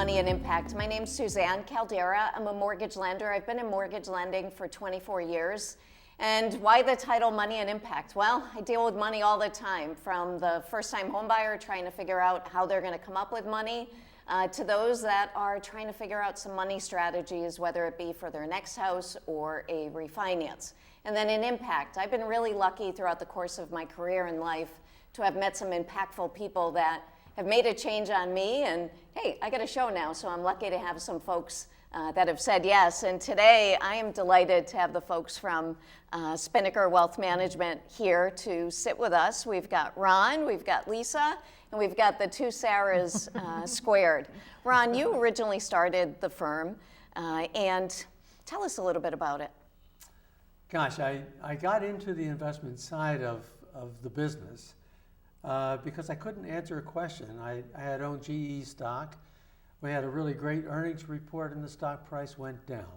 Money and Impact. My name's Suzanne Caldeira. I'm a mortgage lender. I've been in mortgage lending for 24 years. And why the title Money and Impact? Well, I deal with money all the time, from the first-time homebuyer trying to figure out how they're going to come up with money, to those that are trying to figure out some money strategies, whether it be for their next house or a refinance. And then in Impact, I've been really lucky throughout the course of my career in life to have met some impactful people that have made a change on me, and hey, I got a show now, so I'm lucky to have some folks that have said yes. And today, I am delighted to have the folks from Spinnaker Wealth Management here to sit with us. We've got Ron, we've got Lisa, and we've got the two Sarahs squared. Ron, you originally started the firm, and tell us a little bit about it. Gosh, I got into the investment side of the business because I couldn't answer a question. I had owned GE stock. We had a really great earnings report and the stock price went down.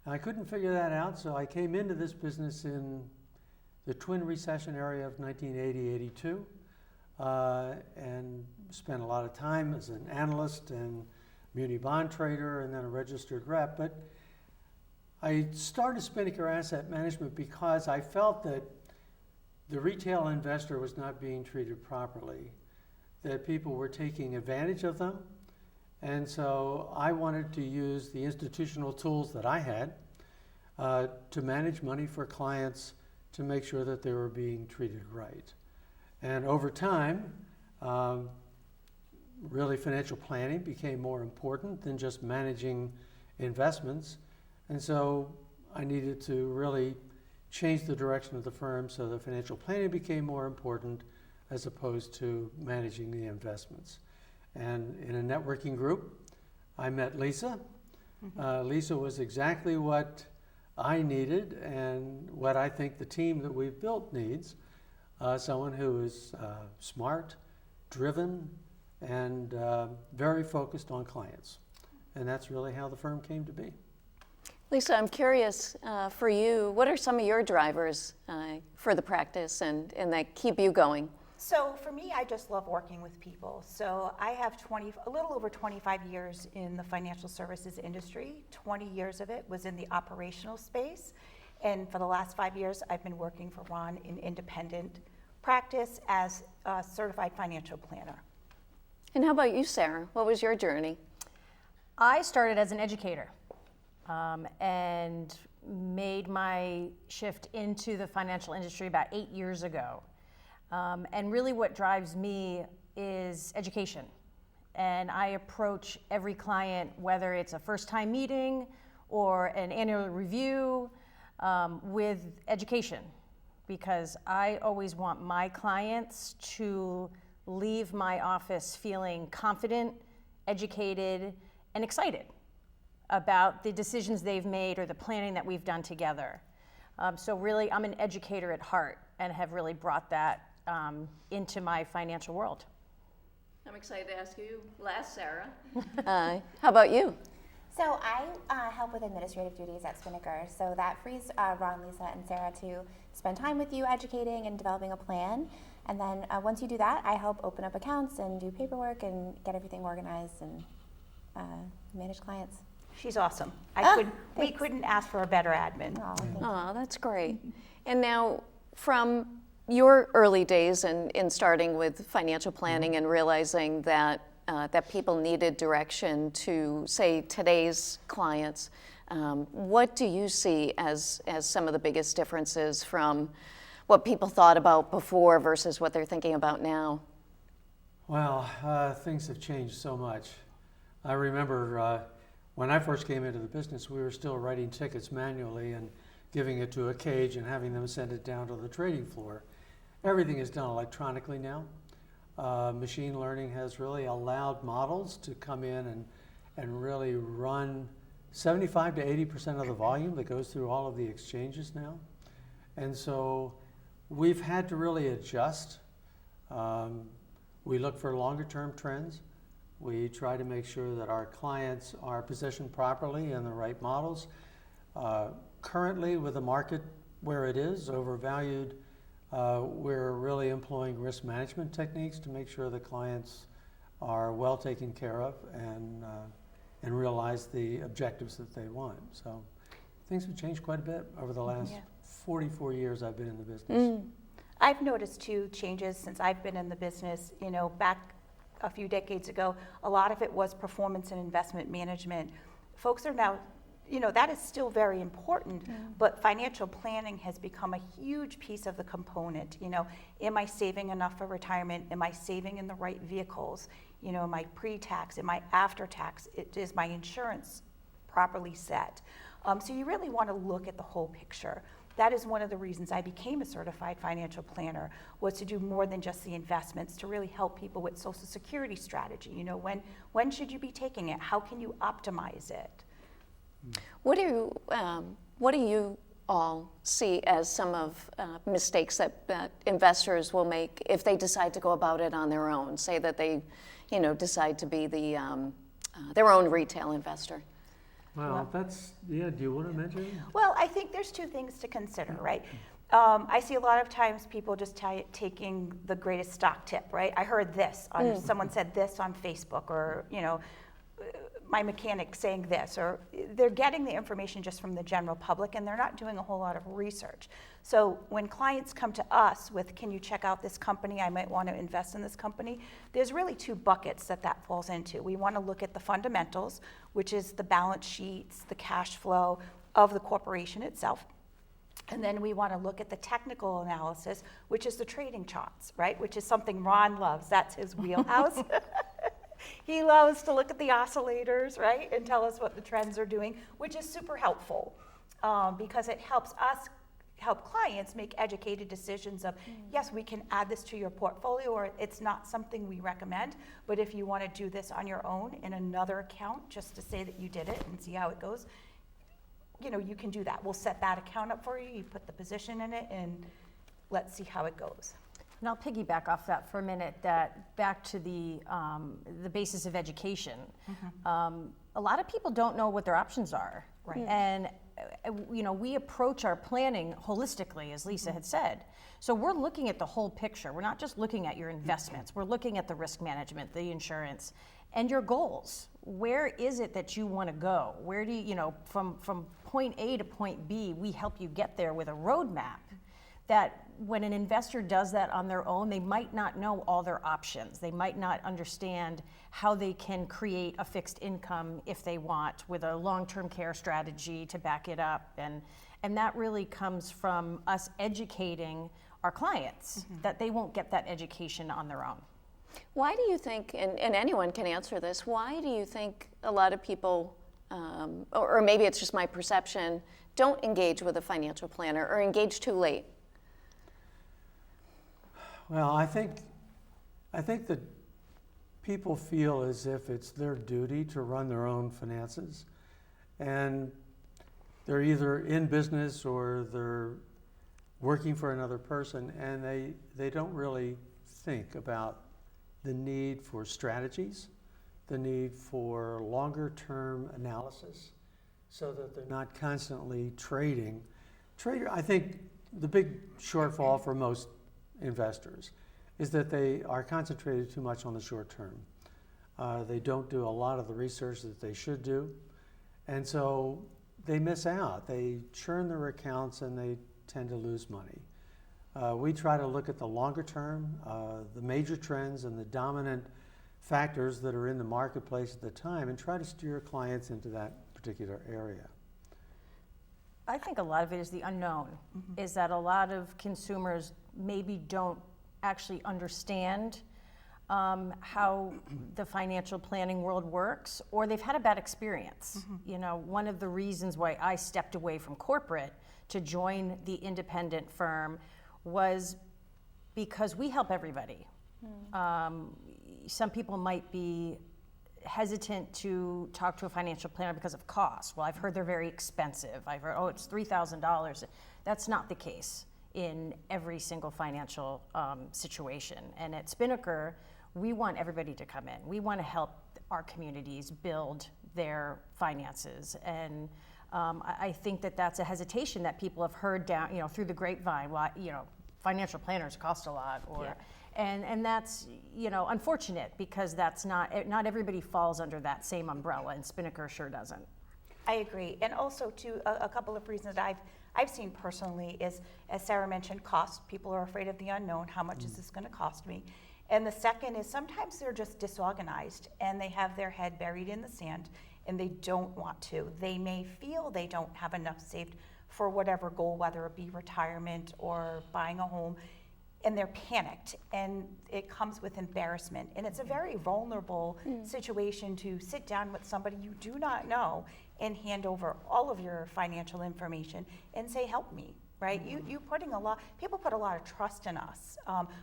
And I couldn't figure that out, so I came into this business in the twin recession area of 1980-82 and spent a lot of time as an analyst and muni bond trader and then a registered rep. But I started Spinnaker Asset Management because I felt that the retail investor was not being treated properly, that people were taking advantage of them. And so I wanted to use the institutional tools that I had to manage money for clients to make sure that they were being treated right. And over time, really financial planning became more important than just managing investments. And so I needed to really change the direction of the firm so the financial planning became more important as opposed to managing the investments. And in a networking group, I met Lisa. Lisa was exactly what I needed and what I think the team that we've built needs. Someone who is smart, driven, and very focused on clients. And that's really how the firm came to be. Lisa, I'm curious for you, what are some of your drivers for the practice and that keep you going? So for me, I just love working with people. So I have a little over 25 years in the financial services industry. 20 years of it was in the operational space. And for the last 5 years, I've been working for Ron in independent practice as a certified financial planner. And how about you, Sarah? What was your journey? I started as an educator and made my shift into the financial industry about 8 years ago. And really what drives me is education. And I approach every client, whether it's a first-time meeting or an annual review, with education. Because I always want my clients to leave my office feeling confident, educated, and excited about the decisions they've made or the planning that we've done together. So really, I'm an educator at heart and have really brought that into my financial world. I'm excited to ask you last, Sarah. How about you? So I help with administrative duties at Spinnaker. So that frees Ron, Lisa, and Sarah to spend time with you educating and developing a plan. And then once you do that, I help open up accounts and do paperwork and get everything organized and manage clients. She's awesome. We couldn't ask for a better admin. Oh, that's great. And now, from your early days in starting with financial planning and realizing that that people needed direction to, say, today's clients, what do you see as some of the biggest differences from what people thought about before versus what they're thinking about now? Well, things have changed so much. I remember when I first came into the business, we were still writing tickets manually and giving it to a cage and having them send it down to the trading floor. Everything is done electronically now. Machine learning has really allowed models to come in and really run 75 to 80% of the volume that goes through all of the exchanges now. And so we've had to really adjust. We look for longer term trends. We try to make sure that our clients are positioned properly in the right models. Currently, with the market where it is, overvalued, we're really employing risk management techniques to make sure that clients are well taken care of and realize the objectives that they want. So things have changed quite a bit over the last 44 years I've been in the business. I've noticed too changes since I've been in the business. You know, back a few decades ago, a lot of it was performance and investment management. Folks are now, you know, that is still very important, but financial planning has become a huge piece of the component. You know, am I saving enough for retirement? Am I saving in the right vehicles? You know, am I pre-tax? Am I after-tax? Is my insurance properly set? So you really want to look at the whole picture. That is one of the reasons I became a certified financial planner, was to do more than just the investments, to really help people with Social Security strategy. You know, when should you be taking it? How can you optimize it? What do you all see as some of mistakes that investors will make if they decide to go about it on their own? Say that they, you know, decide to be their own retail investor. Well, do you want to mention? Well, I think there's two things to consider, right? I see a lot of times people just taking the greatest stock tip, right? I heard this, someone said this on Facebook, or, you know, my mechanic saying this, or they're getting the information just from the general public, and they're not doing a whole lot of research. So when clients come to us with, can you check out this company, I might want to invest in this company, there's really two buckets that falls into. We want to look at the fundamentals, which is the balance sheets, the cash flow of the corporation itself. And then we want to look at the technical analysis, which is the trading charts, right? Which is something Ron loves. That's his wheelhouse. He loves to look at the oscillators, right, and tell us what the trends are doing, which is super helpful because it helps us help clients make educated decisions of, yes, we can add this to your portfolio, or it's not something we recommend, but if you want to do this on your own in another account just to say that you did it and see how it goes, you know, you can do that. We'll set that account up for you, you put the position in it, and let's see how it goes. And I'll piggyback off that for a minute, that back to the basis of education. A lot of people don't know what their options are. Right. And you know, we approach our planning holistically, as Lisa had said. So we're looking at the whole picture. We're not just looking at your investments. We're looking at the risk management, the insurance, and your goals. Where is it that you want to go? Where do you know, from point A to point B, we help you get there with a roadmap. That when an investor does that on their own, they might not know all their options. They might not understand how they can create a fixed income if they want, with a long-term care strategy to back it up. And that really comes from us educating our clients that they won't get that education on their own. Why do you think, and anyone can answer this, why do you think a lot of people, or maybe it's just my perception, don't engage with a financial planner or engage too late? Well, I think that people feel as if it's their duty to run their own finances, and they're either in business or they're working for another person, and they don't really think about the need for strategies, the need for longer-term analysis, so that they're not constantly trading. I think the big shortfall for most investors is that they are concentrated too much on the short term. They don't do a lot of the research that they should do, and so they miss out. They churn their accounts and they tend to lose money. We try to look at the longer term, the major trends and the dominant factors that are in the marketplace at the time, and try to steer clients into that particular area. I think a lot of it is the unknown, is that a lot of consumers maybe don't actually understand how the financial planning world works, or they've had a bad experience. You know, one of the reasons why I stepped away from corporate to join the independent firm was because we help everybody. Some people might be hesitant to talk to a financial planner because of cost. Well, I've heard they're very expensive. I've heard, oh, it's $3,000. That's not the case in every single financial situation. And at Spinnaker, we want everybody to come in. We want to help our communities build their finances. And I think that that's a hesitation that people have heard down, you know, through the grapevine. Well, you know, financial planners cost a lot, or, And that's, unfortunate, because that's not everybody falls under that same umbrella, and Spinnaker sure doesn't. I agree. And also, too, a couple of reasons that I've seen personally is, as Sarah mentioned, cost. People are afraid of the unknown. How much is this going to cost me? And the second is sometimes they're just disorganized and they have their head buried in the sand and they don't want to. They may feel they don't have enough saved for whatever goal, whether it be retirement or buying a home, and they're panicked, and it comes with embarrassment. And it's a very vulnerable situation to sit down with somebody you do not know and hand over all of your financial information and say, help me, right? People put a lot of trust in us.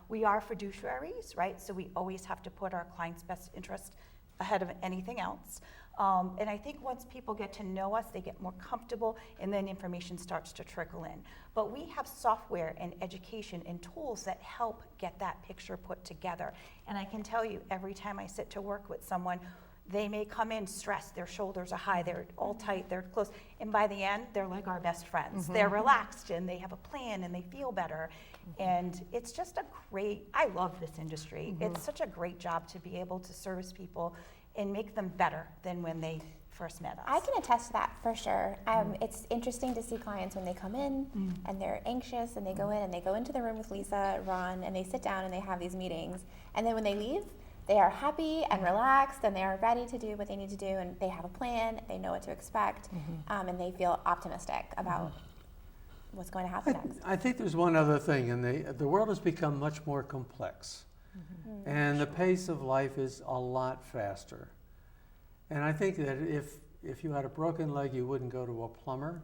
We are fiduciaries, right? So we always have to put our client's best interest ahead of anything else. And I think once people get to know us, they get more comfortable, and then information starts to trickle in. But we have software and education and tools that help get that picture put together. And I can tell you, every time I sit to work with someone, they may come in stressed, their shoulders are high, they're all tight, they're close, and by the end, they're like our best friends. They're relaxed, and they have a plan, and they feel better. And it's just I love this industry. It's such a great job to be able to service people and make them better than when they first met us. I can attest to that for sure. It's interesting to see clients when they come in and they're anxious, and they go in and they go into the room with Lisa, Ron, and they sit down and they have these meetings. And then when they leave, they are happy and relaxed, and they are ready to do what they need to do, and they have a plan, they know what to expect, and they feel optimistic about what's going to happen next. I think there's one other thing, and the world has become much more complex. And the pace of life is a lot faster. And I think that if you had a broken leg, you wouldn't go to a plumber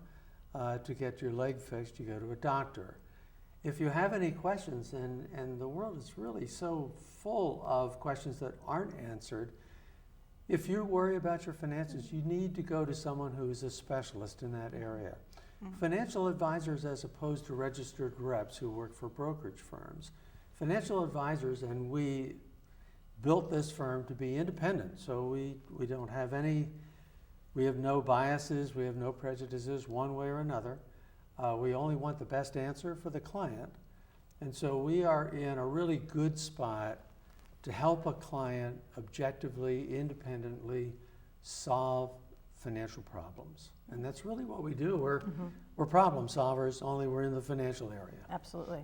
to get your leg fixed, you go to a doctor. If you have any questions, and the world is really so full of questions that aren't answered, if you worry about your finances, you need to go to someone who's a specialist in that area. Financial advisors, as opposed to registered reps who work for brokerage firms. Financial advisors, and we built this firm to be independent, so we don't have we have no biases, we have no prejudices one way or another. We only want the best answer for the client. And so we are in a really good spot to help a client objectively, independently solve financial problems. And that's really what we do. We're problem solvers, only we're in the financial area. Absolutely.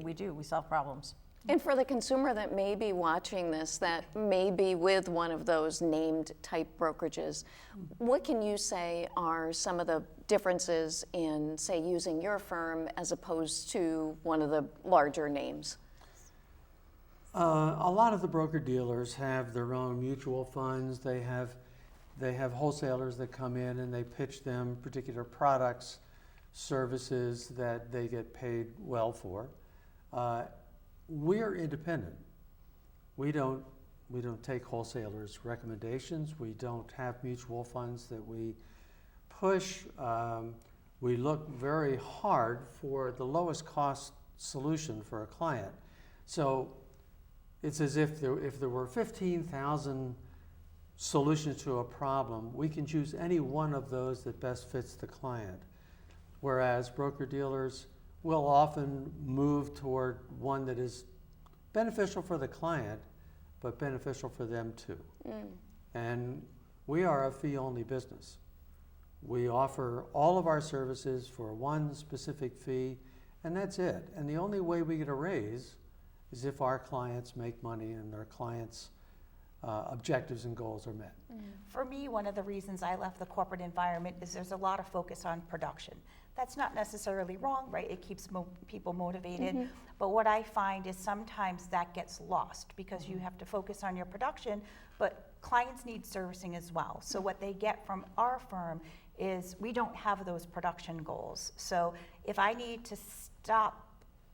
We do. We solve problems. And for the consumer that may be watching this, that may be with one of those named type brokerages, what can you say are some of the differences in, say, using your firm as opposed to one of the larger names? A lot of the broker-dealers have their own mutual funds. They have wholesalers that come in and they pitch them particular products, services that they get paid well for. We're independent. We don't take wholesalers' recommendations. We don't have mutual funds that we push. We look very hard for the lowest cost solution for a client. So it's as if there were 15,000 solutions to a problem, we can choose any one of those that best fits the client. Whereas broker-dealers will often move toward one that is beneficial for the client, but beneficial for them too. And we are a fee-only business. We offer all of our services for one specific fee, and that's it. And the only way we get a raise is if our clients make money and their clients' objectives and goals are met. For me, one of the reasons I left the corporate environment is there's a lot of focus on production. That's not necessarily wrong, right? It keeps people motivated. But what I find is sometimes that gets lost because you have to focus on your production, but clients need servicing as well. So what they get from our firm is we don't have those production goals. So if I need to stop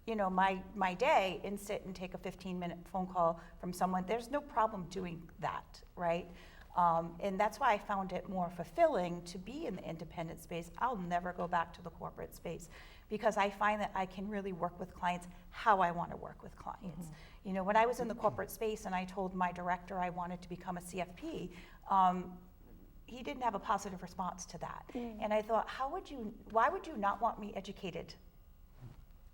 my day and sit and take a 15-minute phone call from someone, there's no problem doing that, right? And that's why I found it more fulfilling to be in the independent space. I'll never go back to the corporate space because I find that I can really work with clients how I want to work with clients. When I was in the corporate space and I told my director I wanted to become a CFP, he didn't have a positive response to that. And I thought, why would you not want me educated?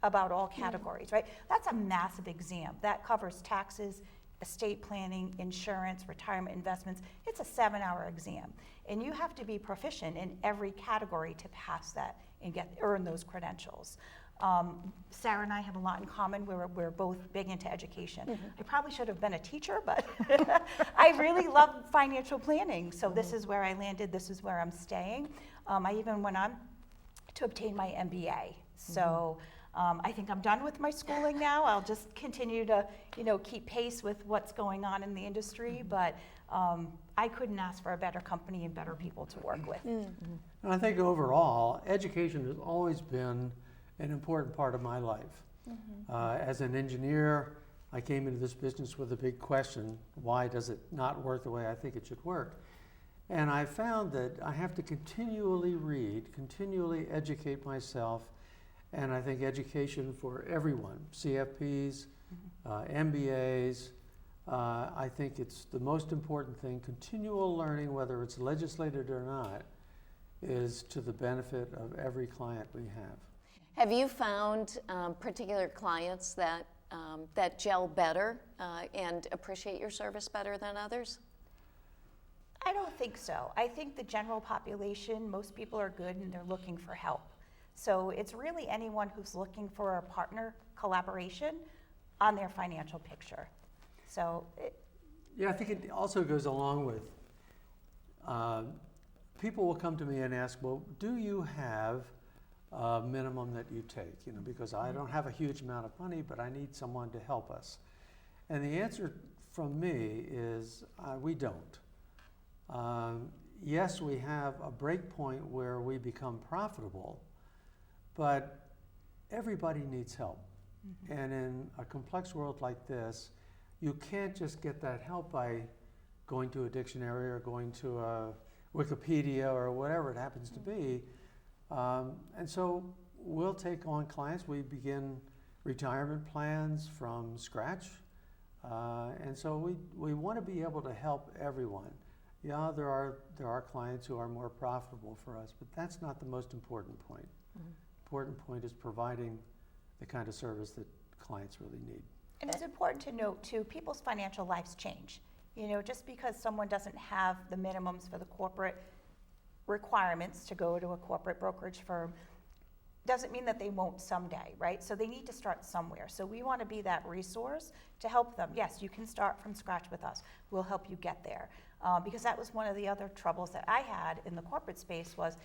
about all categories, right? That's a massive exam. That covers taxes, estate planning, insurance, retirement investments. It's a 7-hour exam. And you have to be proficient in every category to pass that and earn those credentials. Sarah and I have a lot in common. We're both big into education. I probably should have been a teacher, but I really love financial planning. So this is where I landed. This is where I'm staying. I even went on to obtain my MBA. So I think I'm done with my schooling now. I'll just continue to, keep pace with what's going on in the industry. But I couldn't ask for a better company and better people to work with. And I think overall, education has always been an important part of my life. As an engineer, I came into this business with a big question: why does it not work the way I think it should work? And I found that I have to continually read, continually educate myself, and I think education for everyone, CFPs, MBAs, I think it's the most important thing. Continual learning, whether it's legislated or not, is to the benefit of every client we have. Have you found particular clients that gel better and appreciate your service better than others? I don't think so. I think the general population, most people are good and they're looking for help. So it's really anyone who's looking for a partner collaboration on their financial picture. So Yeah, I think it also goes along with, people will come to me and ask, well, do you have a minimum that you take? Because I don't have a huge amount of money, but I need someone to help us. And the answer from me is we don't. Yes, we have a break point where we become profitable, but everybody needs help. And in a complex world like this, you can't just get that help by going to a dictionary or going to a Wikipedia or whatever it happens to be. And so we'll take on clients. We begin retirement plans from scratch. And so we want to be able to help everyone. Yeah, there are clients who are more profitable for us, but that's not the most important point. Important point is providing the kind of service that clients really need. And it's important to note too, people's financial lives change. Just because someone doesn't have the minimums for the corporate requirements to go to a corporate brokerage firm doesn't mean that they won't someday, right? So they need to start somewhere. So we want to be that resource to help them. Yes, you can start from scratch with us. We'll help you get there. Because that was one of the other troubles that I had in the corporate space was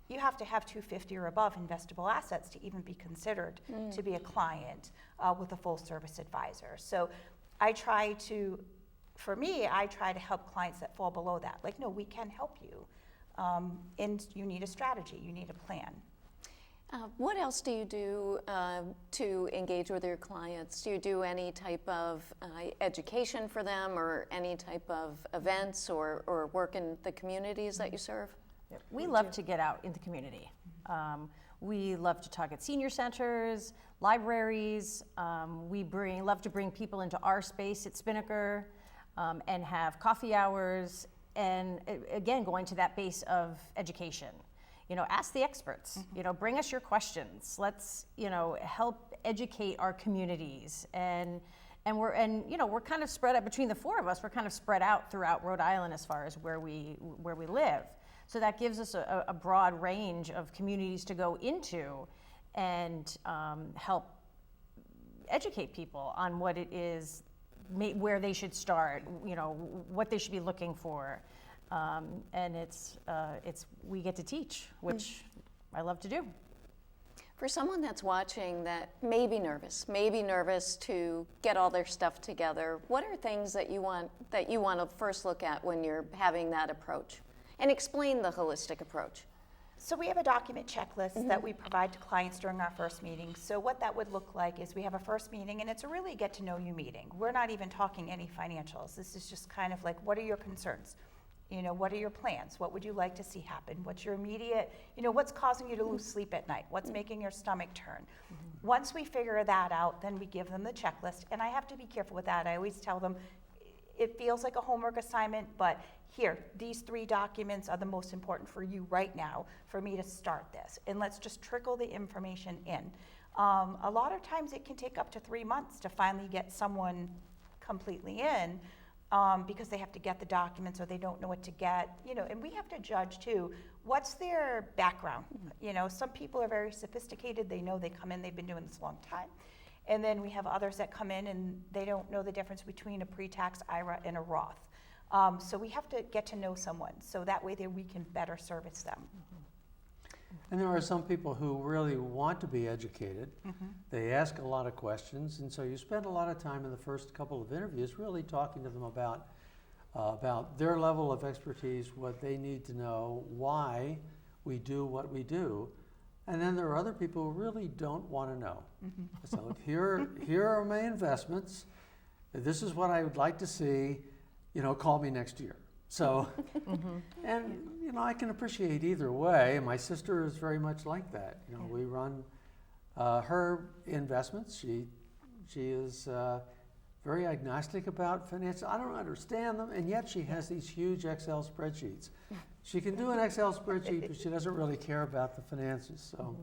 you have to have 250 or above investable assets to even be considered to be a client with a full service advisor. So I try to help clients that fall below that. Like, no, we can help you. And you need a strategy, you need a plan. What else do you do to engage with your clients? Do you do any type of education for them or any type of events or work in the communities that you serve? We love to get out in the community. We love to talk at senior centers, libraries. We love to bring people into our space at Spinnaker and have coffee hours. And again, going to that base of education. Ask the experts. Bring us your questions. Let's help educate our communities. And we're kind of spread out between the four of us. We're kind of spread out throughout Rhode Island as far as where we live. So that gives us a broad range of communities to go into and help educate people on what it is, where they should start, what they should be looking for. And we get to teach, which I love to do. For someone that's watching that may be nervous to get all their stuff together, what are things that you want to first look at when you're having that approach? And explain the holistic approach. So we have a document checklist that we provide to clients during our first meeting. So what that would look like is we have a first meeting, and it's a really get to know you meeting. We're not even talking any financials. This is just kind of like, what are your concerns? What are your plans? What would you like to see happen? What's your immediate, what's causing you to lose sleep at night? What's making your stomach turn? Once we figure that out, then we give them the checklist. And I have to be careful with that. I always tell them, it feels like a homework assignment, but here, these 3 documents are the most important for you right now for me to start this. And let's just trickle the information in. A lot of times it can take up to 3 months to finally get someone completely in, because they have to get the documents or they don't know what to get, and we have to judge too, what's their background? Some people are very sophisticated, they know they come in, they've been doing this a long time. And then we have others that come in and they don't know the difference between a pre-tax IRA and a Roth. So we have to get to know someone, so that way we can better service them. And there are some people who really want to be educated. They ask a lot of questions, and so you spend a lot of time in the first couple of interviews really talking to them about their level of expertise, what they need to know, why we do what we do. And then there are other people who really don't want to know. So here are my investments. This is what I would like to see. Call me next year. So, and I can appreciate either way. My sister is very much like that. We run her investments. She is very agnostic about finance. I don't understand them, and yet she has these huge Excel spreadsheets. She can do an Excel spreadsheet, but she doesn't really care about the finances. So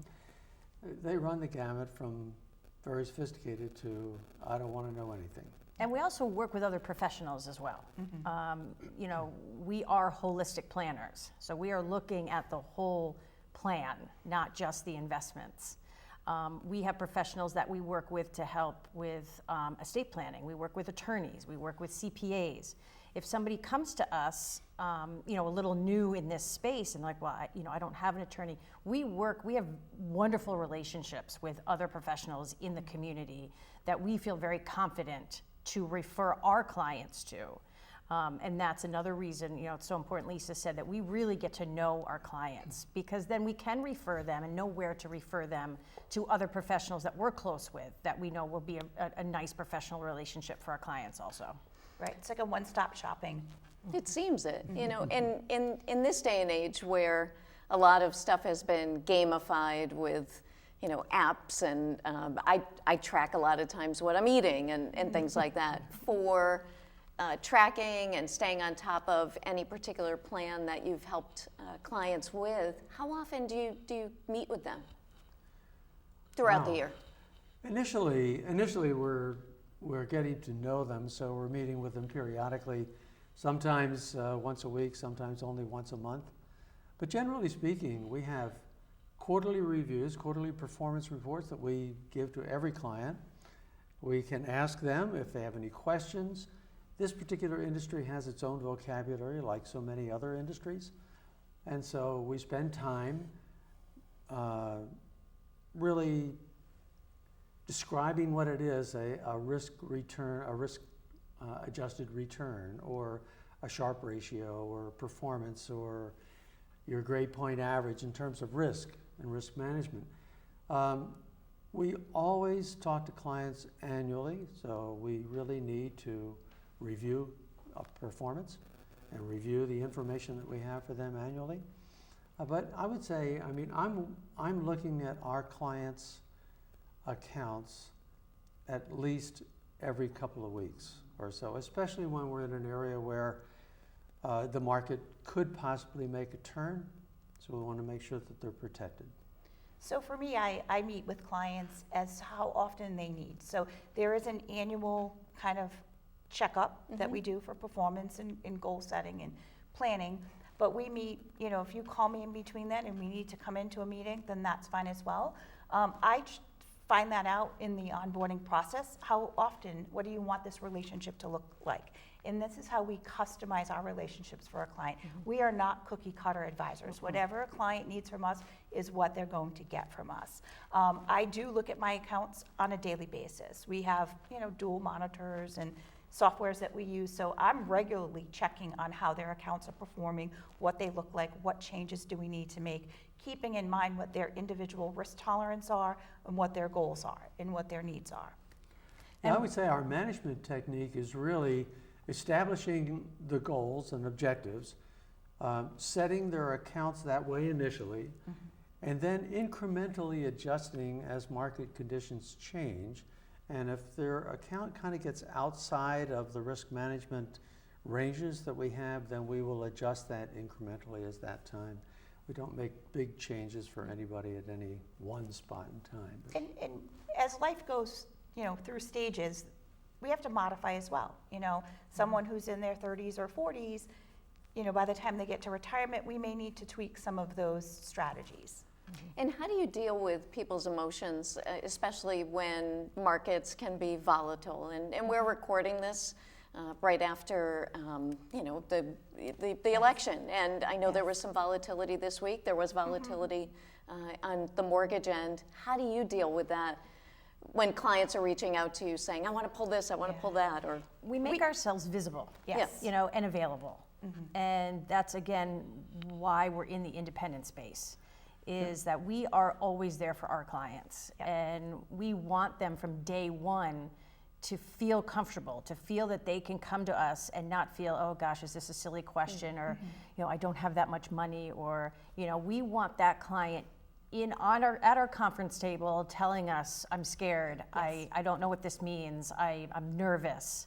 they run the gamut from very sophisticated to I don't want to know anything. And we also work with other professionals as well. We are holistic planners. So we are looking at the whole plan, not just the investments. We have professionals that we work with to help with estate planning. We work with attorneys. We work with CPAs. If somebody comes to us, a little new in this space and like, well, I don't have an attorney. We have wonderful relationships with other professionals in the community that we feel very confident to refer our clients to. And that's another reason, it's so important, Lisa said, that we really get to know our clients, because then we can refer them and know where to refer them to other professionals that we're close with, that we know will be a nice professional relationship for our clients also. Right, it's like a one-stop shopping. It seems it. In this day and age where a lot of stuff has been gamified with apps, and I track a lot of times what I'm eating and things like that for tracking and staying on top of any particular plan that you've helped clients with. How often do you meet with them throughout the year? Initially we're getting to know them, so we're meeting with them periodically, sometimes once a week, sometimes only once a month. But generally speaking, we have quarterly reviews, quarterly performance reports that we give to every client. We can ask them if they have any questions. This particular industry has its own vocabulary, like so many other industries. And so we spend time really describing what it is, a risk return, a risk adjusted return, or a Sharpe ratio, or performance, or your grade point average in terms of risk and risk management. We always talk to clients annually, so we really need to review performance and review the information that we have for them annually. But I would say, I'm looking at our clients' accounts at least every couple of weeks or so, especially when we're in an area where the market could possibly make a turn. So we want to make sure that they're protected. So for me, I meet with clients as how often they need. So there is an annual kind of checkup that we do for performance and goal setting and planning. But we meet, if you call me in between that and we need to come into a meeting, then that's fine as well. I find that out in the onboarding process. How often, what do you want this relationship to look like? And this is how we customize our relationships for a client. We are not cookie cutter advisors. Whatever a client needs from us is what they're going to get from us. I do look at my accounts on a daily basis. We have, dual monitors and softwares that we use, so I'm regularly checking on how their accounts are performing, what they look like, what changes do we need to make, keeping in mind what their individual risk tolerance are and what their goals are and what their needs are. I would say our management technique is really establishing the goals and objectives, setting their accounts that way initially, and then incrementally adjusting as market conditions change. And if their account kind of gets outside of the risk management ranges that we have, then we will adjust that incrementally as that time. We don't make big changes for anybody at any one spot in time. But And as life goes, through stages, we have to modify as well. Someone who's in their 30s or 40s, by the time they get to retirement, we may need to tweak some of those strategies. And how do you deal with people's emotions, especially when markets can be volatile? And we're recording this right after, the election. And I know there was some volatility this week. There was volatility on the mortgage end. How do you deal with that when clients are reaching out to you saying, I want to pull this, I want to pull that? Or We make ourselves visible, Yes. and available. And that's, again, why we're in the independent space, is that we are always there for our clients. And we want them from day one to feel comfortable, to feel that they can come to us and not feel, oh gosh, is this a silly question, or I don't have that much money, or we want that client at our conference table telling us, I'm scared, I don't know what this means, I'm nervous,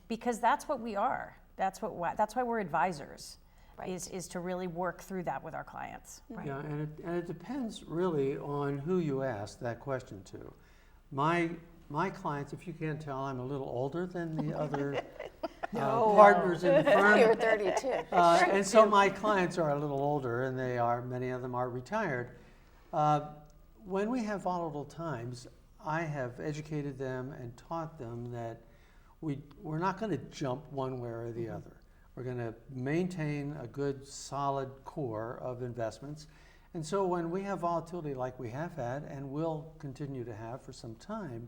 because that's what we are. That's why we're advisors, is to really work through that with our clients. Yeah, and it depends really on who you ask that question to. My clients, if you can't tell, I'm a little older than the other partners in the firm. you're 32. And so my clients are a little older, and many of them are retired. When we have volatile times, I have educated them and taught them that we're not going to jump one way or the other. We're going to maintain a good, solid core of investments. And so when we have volatility like we have had and will continue to have for some time,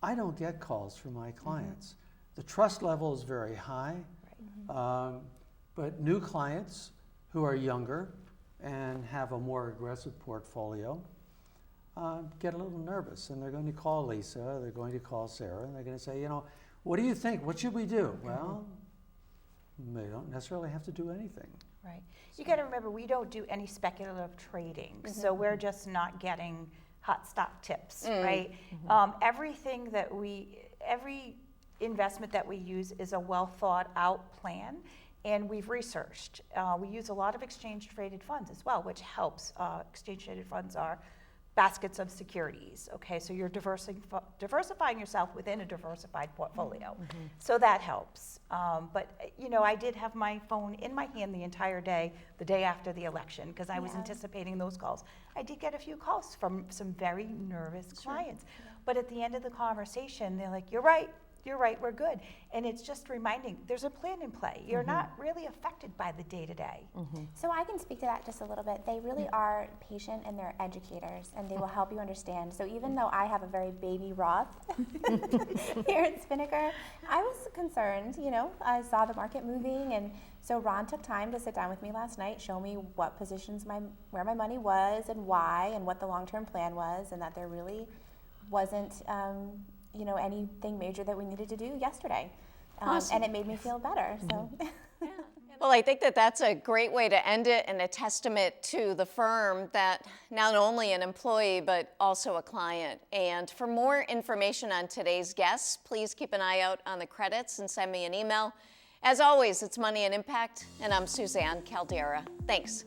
I don't get calls from my clients. The trust level is very high, but new clients who are younger and have a more aggressive portfolio get a little nervous, and they're going to call Lisa, they're going to call Sarah, and they're going to say, what do you think? What should we do? Well, they don't necessarily have to do anything. Right. You got to remember, we don't do any speculative trading, so we're just not getting hot stock tips, right? Every investment that we use is a well thought out plan, and we've researched. We use a lot of exchange traded funds as well, which helps. Exchange traded funds are baskets of securities, okay? So you're diversifying yourself within a diversified portfolio. So that helps. But, I did have my phone in my hand the entire day, the day after the election, because I was anticipating those calls. I did get a few calls from some very nervous clients. But at the end of the conversation, they're like, you're right, we're good. And it's just reminding, there's a plan in play. You're not really affected by the day-to-day. So I can speak to that just a little bit. They really are patient and they're educators, and they will help you understand. So even though I have a very baby Roth here at Spinnaker, I was concerned, I saw the market moving, and so Ron took time to sit down with me last night, show me what positions where my money was and why, and what the long-term plan was, and that there really wasn't anything major that we needed to do yesterday. Awesome. And it made me feel better. So. Well, I think that that's a great way to end it, and a testament to the firm that not only an employee, but also a client. And for more information on today's guests, please keep an eye out on the credits and send me an email. As always, it's Money and Impact, and I'm Suzanne Caldeira. Thanks.